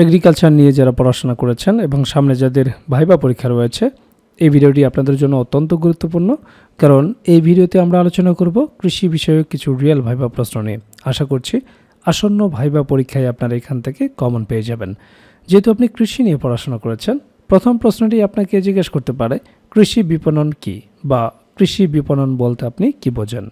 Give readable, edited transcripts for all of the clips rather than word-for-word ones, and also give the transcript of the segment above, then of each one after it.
Agriculture নিয়ে যারা পড়াশোনা করেছেন এবং সামনে যাদের ভাইবা পরীক্ষা রয়েছে, এই ভিডিওটি আপনাদের জন্য অত্যন্ত গুরুত্বপূর্ণ, কারণ এই ভিডিওতে আমরা আলোচনা করব কৃষি বিষয়ক কিছু রিয়েল ভাইবা প্রশ্ন নিয়ে। আশা করছি আসন্ন ভাইবা পরীক্ষায় আপনারা এখান থেকে কমন পেয়ে যাবেন। যেহেতু আপনি কৃষি নিয়ে পড়াশোনা করেছেন, প্রথম প্রশ্নটি আপনাকে জিজ্ঞেস করতে পারে কৃষি বিপণন কি, বা কৃষি বিপণন বলতে আপনি কি বোঝেন।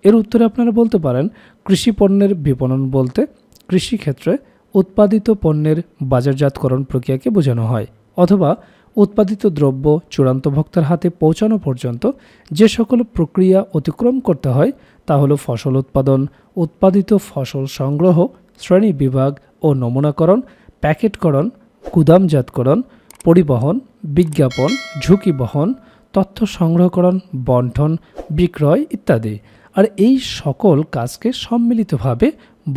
এর উত্তরে আপনারা বলতে পারেন কৃষি পণ্যের বিপণন বলতে কৃষিক্ষেত্রে উৎপাদিত পণ্যের বাজারজাতকরণ প্রক্রিয়াকে বোঝানো হয়, অথবা উৎপাদিত দ্রব্য চূড়ান্ত ভোক্তার হাতে পৌঁছানো পর্যন্ত যে সকল প্রক্রিয়া অতিক্রম করতে হয় তা হলো ফসল উৎপাদন, উৎপাদিত ফসল সংগ্রহ, শ্রেণী বিভাগ ও নমুনাকরণ, প্যাকেটকরণ, গুদামজাতকরণ, পরিবহন, বিজ্ঞাপন, ঝুঁকি বহন, তথ্য সংগ্রহকরণ, বন্টন, বিক্রয় ইত্যাদি। আর এই সকল কাজকে সম্মিলিতভাবে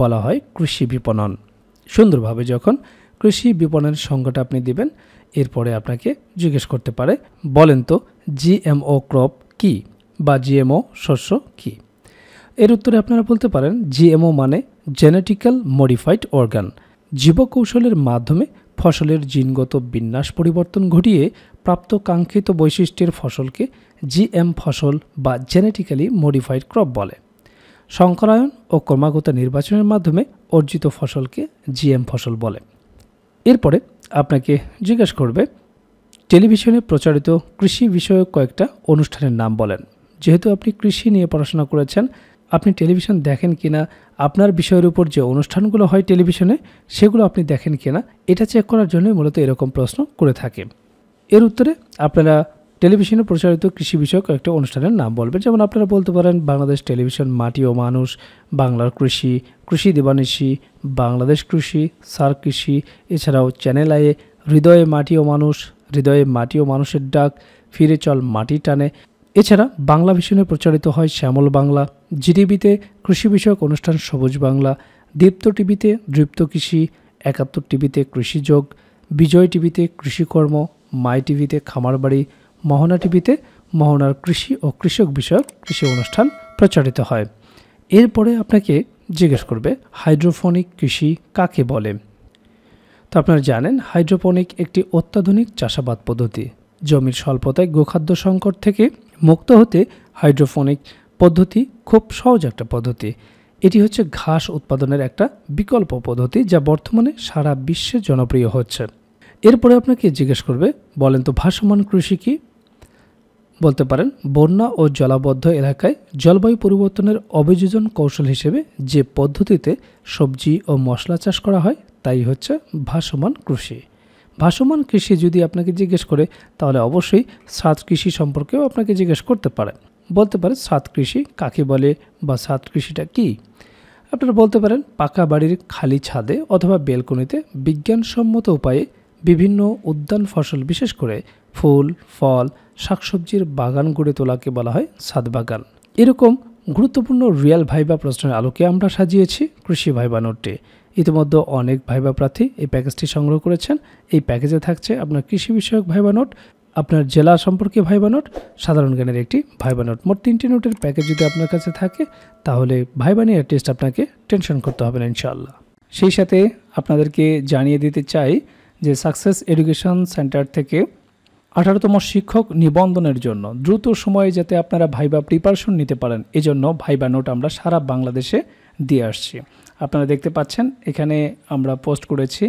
বলা হয় কৃষি বিপণন। সুন্দরভাবে যখন কৃষি বিপণনের সংজ্ঞাটা আপনি দিবেন, এরপরে আপনাকে জিজ্ঞেস করতে পারে বলেন তো জিএমও ক্রপ কি, বা জিএমও শস্য কি। এর উত্তরে আপনারা বলতে পারেন জিএমও মানে জেনেটিক্যাল মডিফাইড অর্গান। জীবকৌশলের মাধ্যমে ফসলের জিনগত বিন্যাস পরিবর্তন ঘটিয়ে প্রাপ্ত কাঙ্ক্ষিত বৈশিষ্ট্যের ফসলকে জিএম ফসল বা জেনেটিক্যালি মডিফাইড ক্রপ বলে। সংকরায়ন ও ক্রমাগত নির্বাচনের মাধ্যমে অর্জিত ফসলকে জিএম ফসল বলে। এরপরে আপনাকে জিজ্ঞাসা করবে টেলিভিশনে প্রচারিত কৃষি বিষয়ক কয়েকটা অনুষ্ঠানের নাম বলেন। যেহেতু আপনি কৃষি নিয়ে পড়াশোনা করেছেন, আপনি টেলিভিশন দেখেন কিনা, আপনার বিষয়ের উপর যে অনুষ্ঠানগুলো হয় টেলিভিশনে সেগুলো আপনি দেখেন কিনা, এটা চেক করার জন্যই মূলত এরকম প্রশ্ন করে থাকে। এর উত্তরে আপনারা টেলিভিশনে প্রচারিত কৃষি বিষয়ক কয়েকটা অনুষ্ঠানের নাম বলবেন। যেমন আপনারা বলতে পারেন বাংলাদেশ টেলিভিশন, মাটি ও মানুষ, বাংলার কৃষি, কৃষি দিবানিশি, বাংলাদেশ কৃষি, সার কৃষি, এছাড়াও চ্যানেল আয়ে, হৃদয়ে মাটি ও মানুষ, হৃদয়ে মাটি ও মানুষের ডাক, ফিরে চল মাটি টানে। এছাড়া বাংলা ভিশনে প্রচারিত হয় শ্যামল বাংলা, জিটিভিতে কৃষি বিষয়ক অনুষ্ঠান সবুজ বাংলা, দীপ্ত টিভিতে দৃপ্ত কৃষি, ৭১ টিভিতে কৃষিযোগ, বিজয় টিভিতে কৃষিকর্ম, মাই টিভিতে খামার বাড়ি, মোহনা টিভিতে মোহনার কৃষি ও কৃষক বিষয়ক কৃষি অনুষ্ঠান প্রচারিত হয়। এরপরে আপনাকে জিজ্ঞেস করবে হাইড্রোফোনিক কৃষি কাকে বলে। তো আপনারা জানেন হাইড্রোপনিক একটি অত্যাধুনিক চাষাবাদ পদ্ধতি। জমির স্বল্পতায় গোখাদ্য সংকট থেকে মুক্ত হতে হাইড্রোফোনিক পদ্ধতি খুব সহজ একটা পদ্ধতি। এটি হচ্ছে ঘাস উৎপাদনের একটা বিকল্প পদ্ধতি যা বর্তমানে সারা বিশ্বে জনপ্রিয় হচ্ছে। এরপরে আপনাকে জিজ্ঞেস করবে বলেন তো ভাসমান কৃষি কি। বলতে পারেন বন্যা ও জলাবদ্ধ এলাকায় জলবায়ু পরিবর্তনের অভিযোজন কৌশল হিসেবে যে পদ্ধতিতে সবজি ও মশলা চাষ করা হয় তাই হচ্ছে ভাসমান কৃষি। ভাসমান কৃষি যদি আপনাকে জিজ্ঞেস করে তাহলে অবশ্যই ছাদ কৃষি সম্পর্কেও আপনাকে জিজ্ঞেস করতে পারে। বলতে পারে ছাদ কৃষি কাকে বলে, বা ছাদ কৃষিটা কি। আপনারা বলতে পারেন পাকা বাড়ির খালি ছাদে অথবা বেলকনিতে বিজ্ঞানসম্মত উপায়ে বিভিন্ন উদ্যান ফসল, বিশেষ করে ফুল, ফল, শাকসবজির বাগান গড়ে তোলাকে বলা হয় ছাদ বাগান। এরকম গুরুত্বপূর্ণ রিয়েল ভাইবা প্রশ্নের আলোকে আমরা সাজিয়েছি কৃষি ভাইবা নোটটি। ইতিমধ্যে অনেক ভাইবা প্রার্থী এই প্যাকেজটি সংগ্রহ করেছেন। এই প্যাকেজে থাকছে আপনার কৃষি বিষয়ক ভাইবা নোট, আপনার জেলা সম্পর্কে ভাইবা নোট, সাধারণ জ্ঞানের একটি ভাইবা নোট। মোট 3টি নোটের প্যাকেজ যদি আপনার কাছে থাকে তাহলে ভাইবা নিয়ে টেস্ট আপনাকে টেনশন করতে হবে না ইনশাআল্লাহ। সেই সাথে আপনাদেরকে জানিয়ে দিতে চাই যে সাকসেস এডুকেশন সেন্টার থেকে 18তম শিক্ষক নিবন্ধনের জন্য দ্রুত সময়ে যাতে আপনারা ভাইবা প্রিপারেশন নিতে পারেন, এজন্য ভাইবা নোট আমরা সারা বাংলাদেশে দিয়ে আসছি। আপনারা দেখতে পাচ্ছেন এখানে আমরা পোস্ট করেছি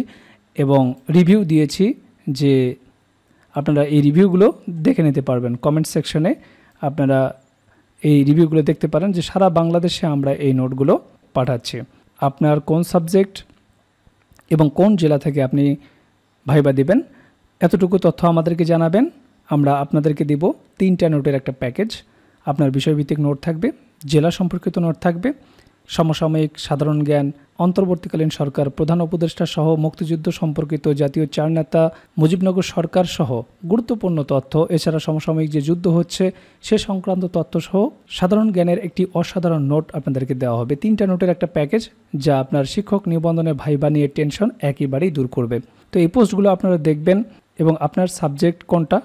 এবং রিভিউ দিয়েছি, যে আপনারা এই রিভিউগুলো দেখে নিতে পারবেন। কমেন্ট সেকশনে আপনারা এই রিভিউগুলো দেখতে পারেন যে সারা বাংলাদেশে আমরা এই নোটগুলো পাঠাচ্ছি। আপনার কোন সাবজেক্ট এবং কোন জেলা থেকে আপনি ভাইবা দিবেন এতটুকু তথ্য আমাদেরকে জানাবেন। আমরা আপনাদেরকে দিব 3টা নোটের একটা প্যাকেজ। আপনার বিষয়ভিত্তিক নোট থাকবে, জেলা সম্পর্কিত নোট থাকবে, সমসাময়িক সাধারণ জ্ঞান, অন্তর্বর্তীকালীন সরকার, প্রধান উপদেষ্টা সহ মুক্তিযুদ্ধ সম্পর্কিত জাতীয় 4 নেতা, মুজিবনগর সরকার সহ গুরুত্বপূর্ণ তথ্য, এছাড়া সমসাময়িক যে যুদ্ধ হচ্ছে সে সংক্রান্ত তথ্য সহ সাধারণ জ্ঞানের একটি অসাধারণ নোট আপনাদেরকে দেওয়া হবে। 3টা নোটের একটা প্যাকেজ যা আপনার শিক্ষক নিবন্ধনে ভাইবা নিয়ে টেনশন একেবারেই দূর করবে। তো এই পোস্টগুলো আপনারা দেখবেন এবং আপনার সাবজেক্ট কোনটা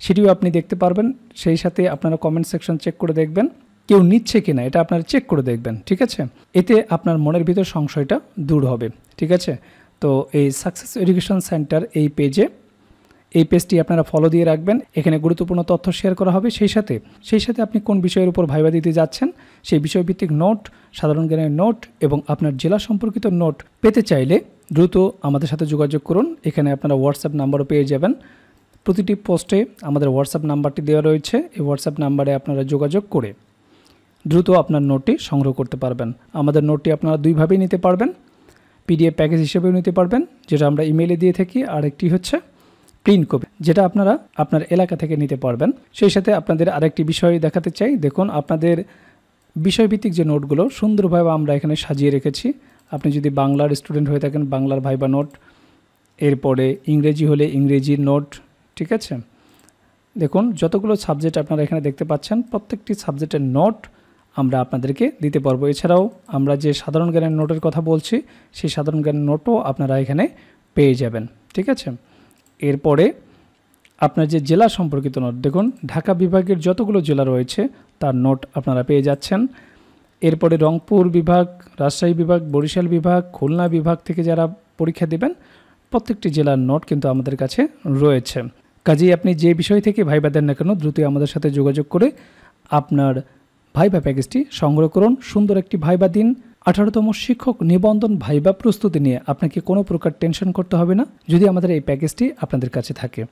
সেটিও আপনি দেখতে পারবেন। সেই সাথে আপনারা কমেন্ট সেকশন চেক করে দেখবেন কেউ নিচ্ছে কিনা, এটা আপনারা চেক করে দেখবেন, ঠিক আছে। এতে আপনার মনের ভিতর সংশয়টা দূর হবে, ঠিক আছে। তো এই সাকসেস এডুকেশন সেন্টার এই পেজটি আপনারা ফলো দিয়ে রাখবেন। এখানে গুরুত্বপূর্ণ তথ্য শেয়ার করা হবে। সেই সাথে আপনি কোন বিষয়ের উপর ভাইবা দিতে যাচ্ছেন সেই বিষয়ভিত্তিক নোট, সাধারণ জ্ঞানের নোট এবং আপনার জেলা সম্পর্কিত নোট পেতে চাইলে দ্রুত আমাদের সাথে যোগাযোগ করুন। এখানে আপনারা হোয়াটসঅ্যাপ নাম্বারও পেয়ে যাবেন। প্রতিটি পোস্টে আমাদের হোয়াটসঅ্যাপ নাম্বারটি দেওয়া রয়েছে। এই হোয়াটসঅ্যাপ নাম্বারে আপনারা যোগাযোগ করে দ্রুত আপনার নোটটি সংগ্রহ করতে পারবেন। আমাদের নোটটি আপনারা দুইভাবেই নিতে পারবেন, পিডিএফ প্যাকেজ হিসেবেও নিতে পারবেন, যেটা আমরা ইমেইলে দিয়ে থাকি, আর একটি হচ্ছে প্রিন্ট কপি, যেটা আপনারা আপনার এলাকা থেকে নিতে পারবেন। সেই সাথে আপনাদের আরেকটি বিষয় দেখাতে চাই। দেখুন, আপনাদের বিষয়ভিত্তিক যে নোটগুলো সুন্দরভাবে আমরা এখানে সাজিয়ে রেখেছি। আপনি যদি বাংলার স্টুডেন্ট হয়ে থাকেন, বাংলার ভাইবা নোট, এরপরে ইংরেজি হলে ইংরেজির নোট, ঠিক আছে। দেখুন, যতগুলো সাবজেক্ট আপনারা এখানে দেখতে পাচ্ছেন প্রত্যেকটি সাবজেক্টের নোট আমরা আপনাদেরকে দিতে পারবো। এছাড়াও আমরা যে সাধারণ জ্ঞানের নোটের কথা বলছি সেই সাধারণ জ্ঞানের নোটও আপনারা এখানে পেয়ে যাবেন, ঠিক আছে। এরপরে আপনার যে জেলা সম্পর্কিত নোট, দেখুন ঢাকা বিভাগের যতগুলো জেলা রয়েছে তার নোট আপনারা পেয়ে যাচ্ছেন। এরপরে রংপুর বিভাগ, রাজশাহী বিভাগ, বরিশাল বিভাগ, খুলনা বিভাগ থেকে যারা পরীক্ষা দেবেন প্রত্যেকটি জেলার নোট কিন্তু আমাদের কাছে রয়েছে। কাজেই আপনি যে বিষয় থেকে ভাইবা দেন না কেন দ্রুত আমাদের সাথে যোগাযোগ করে আপনার ভাইবা প্যাকেজটি সংগ্রহ করুন। সুন্দর একটি ভাইবা দিন। 18তম শিক্ষক নিবন্ধন ভাইবা প্রস্তুতি নিয়ে আপনাকে কোনো প্রকার টেনশন করতে হবে না যদি আমাদের এই প্যাকেজটি আপনাদের কাছে থাকে।